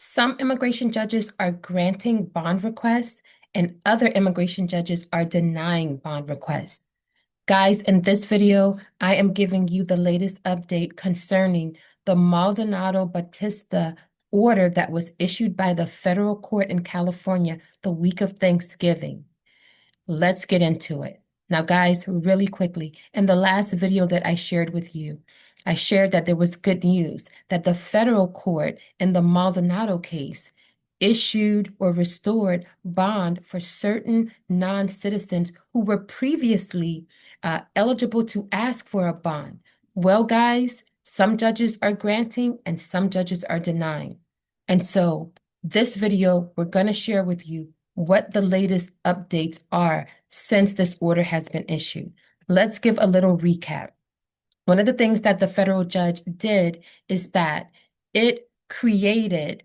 Some immigration judges are granting bond requests, and other immigration judges are denying bond requests. Guys, in this video, I am giving you the latest update concerning the Maldonado Batista order that was issued by the federal court in California the week of Thanksgiving. Let's get into it. Now, guys, really quickly, in the last video that I shared with you, I shared that there was good news that the federal court in the Maldonado case issued or restored bond for certain non-citizens who were previously eligible to ask for a bond. Well, guys, some judges are granting and some judges are denying. And so this video, we're going to share with you what the latest updates are since this order has been issued. Let's give a little recap. One of the things that the federal judge did is that it created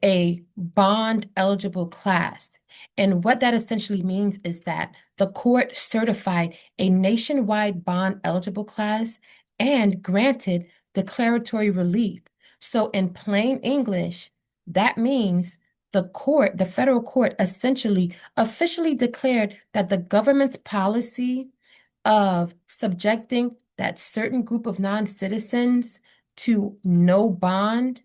a bond eligible class. And what that essentially means is that the court certified a nationwide bond eligible class and granted declaratory relief. So in plain English, that means the federal court essentially officially declared that the government's policy of subjecting that certain group of non-citizens to no bond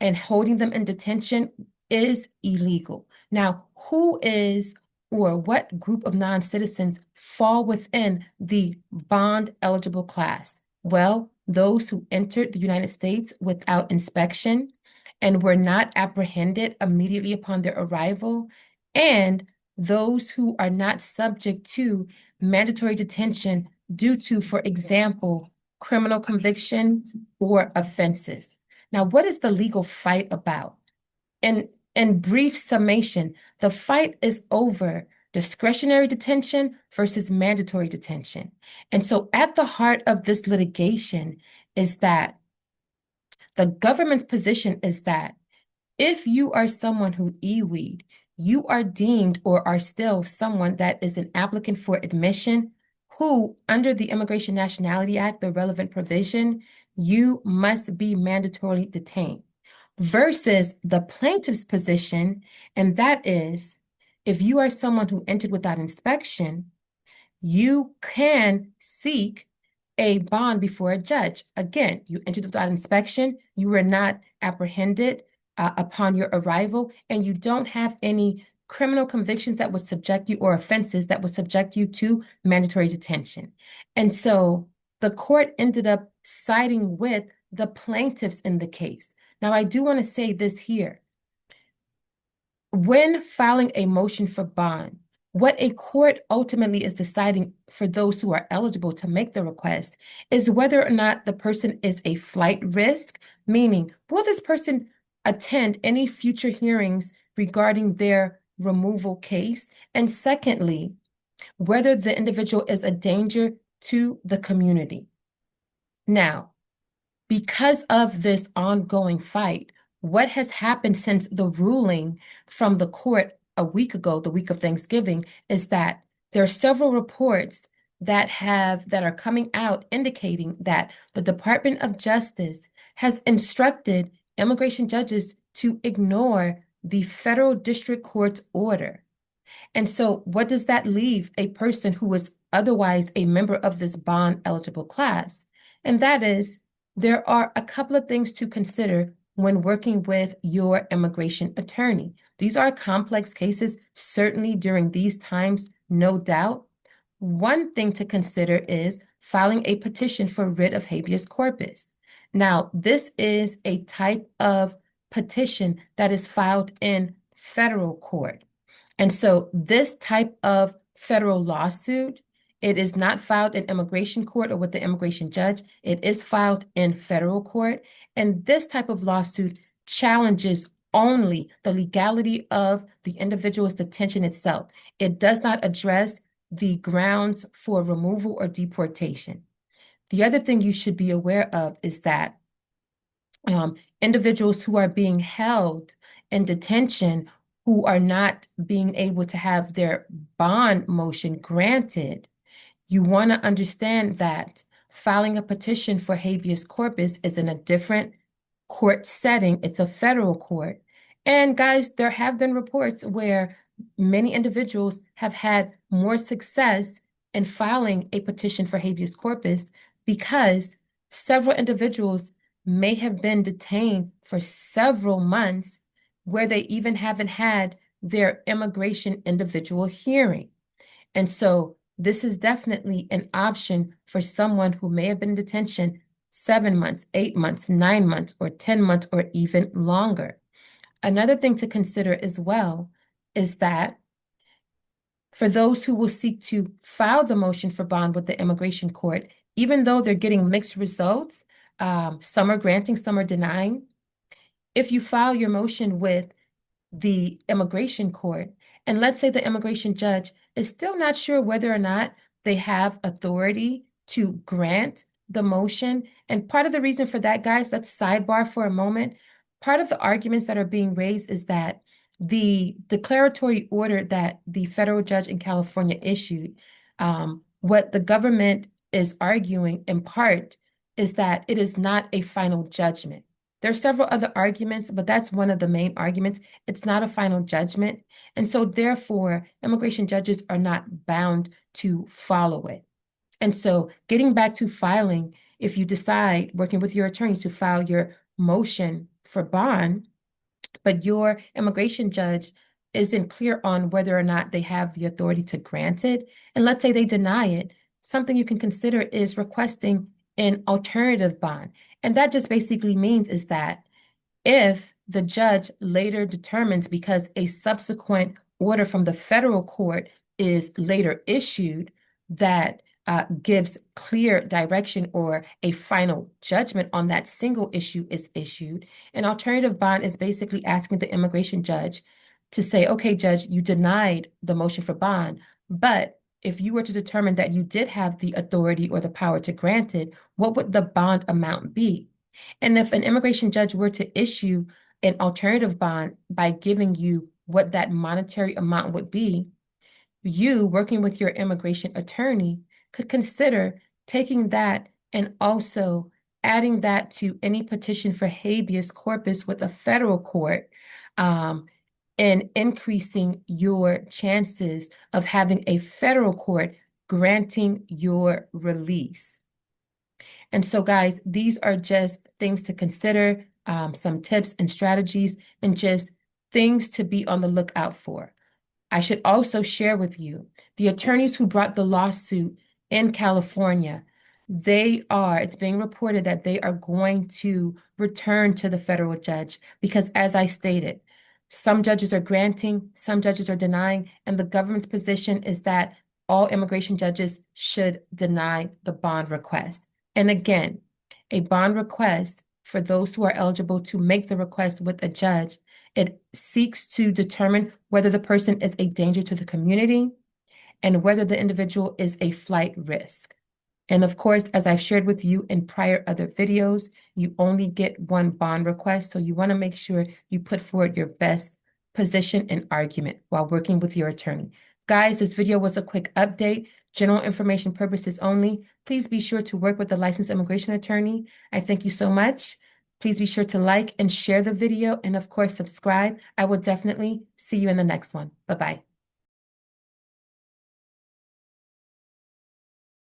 and holding them in detention is illegal. Now, who is or what group of non-citizens fall within the bond eligible class? Well, those who entered the United States without inspection and were not apprehended immediately upon their arrival, and those who are not subject to mandatory detention due to, for example, criminal convictions or offenses. Now, what is the legal fight about? In brief summation, the fight is over discretionary detention versus mandatory detention. And so at the heart of this litigation is that the government's position is that if you are someone who e-weed, you are deemed or are still someone that is an applicant for admission who, under the Immigration Nationality Act, the relevant provision, you must be mandatorily detained. Versus the plaintiff's position, and that is, if you are someone who entered without inspection, you can seek a bond before a judge. Again, you entered without inspection, you were not apprehended upon your arrival, and you don't have any criminal convictions that would subject you or offenses that would subject you to mandatory detention. And so the court ended up siding with the plaintiffs in the case. Now, I do want to say this here. When filing a motion for bond, what a court ultimately is deciding for those who are eligible to make the request is whether or not the person is a flight risk, meaning, will this person attend any future hearings regarding their removal case? And secondly, whether the individual is a danger to the community. Now, because of this ongoing fight, what has happened since the ruling from the court a week ago, the week of Thanksgiving, is that there are several reports that are coming out indicating that the Department of Justice has instructed immigration judges to ignore the federal district court's order. And so what does that leave a person who is otherwise a member of this bond eligible class? And that is, there are a couple of things to consider when working with your immigration attorney. These are complex cases, certainly during these times, no doubt. One thing to consider is filing a petition for writ of habeas corpus. Now, this is a type of petition that is filed in federal court. And so this type of federal lawsuit, it is not filed in immigration court or with the immigration judge. It is filed in federal court. And this type of lawsuit challenges only the legality of the individual's detention itself. It does not address the grounds for removal or deportation. The other thing you should be aware of is that individuals who are being held in detention who are not being able to have their bond motion granted, you want to understand that filing a petition for habeas corpus is in a different court setting. It's a federal court. And guys, there have been reports where many individuals have had more success in filing a petition for habeas corpus because several individuals may have been detained for several months where they even haven't had their immigration individual hearing. And so this is definitely an option for someone who may have been in detention 7 months, 8 months, 9 months, or 10 months, or even longer. Another thing to consider as well is that for those who will seek to file the motion for bond with the immigration court, even though they're getting mixed results, some are granting, some are denying. If you file your motion with the immigration court, and let's say the immigration judge is still not sure whether or not they have authority to grant the motion. And part of the reason for that, guys, let's sidebar for a moment. Part of the arguments that are being raised is that the declaratory order that the federal judge in California issued, what the government is arguing in part is that it is not a final judgment. There are several other arguments, but that's one of the main arguments. It's not a final judgment. And so therefore, immigration judges are not bound to follow it. And so getting back to filing, if you decide, working with your attorney, to file your motion for bond, but your immigration judge isn't clear on whether or not they have the authority to grant it, and let's say they deny it, something you can consider is requesting an alternative bond. And that just basically means is that if the judge later determines, because a subsequent order from the federal court is later issued, that gives clear direction or a final judgment on that single issue is issued, an alternative bond is basically asking the immigration judge to say, okay, judge, you denied the motion for bond, but if you were to determine that you did have the authority or the power to grant it, what would the bond amount be? And if an immigration judge were to issue an alternative bond by giving you what that monetary amount would be, you, working with your immigration attorney, could consider taking that and also adding that to any petition for habeas corpus with a federal court, and increasing your chances of having a federal court granting your release. And so, guys, these are just things to consider, some tips and strategies, and just things to be on the lookout for. I should also share with you the attorneys who brought the lawsuit in California. It's being reported that they are going to return to the federal judge because, as I stated, some judges are granting, some judges are denying, and the government's position is that all immigration judges should deny the bond request. And again, a bond request, for those who are eligible to make the request with a judge, it seeks to determine whether the person is a danger to the community and whether the individual is a flight risk. And of course, as I've shared with you in prior other videos, you only get one bond request. So you want to make sure you put forward your best position and argument while working with your attorney. Guys, this video was a quick update, general information purposes only. Please be sure to work with a licensed immigration attorney. I thank you so much. Please be sure to like and share the video, and of course, subscribe. I will definitely see you in the next one. Bye-bye.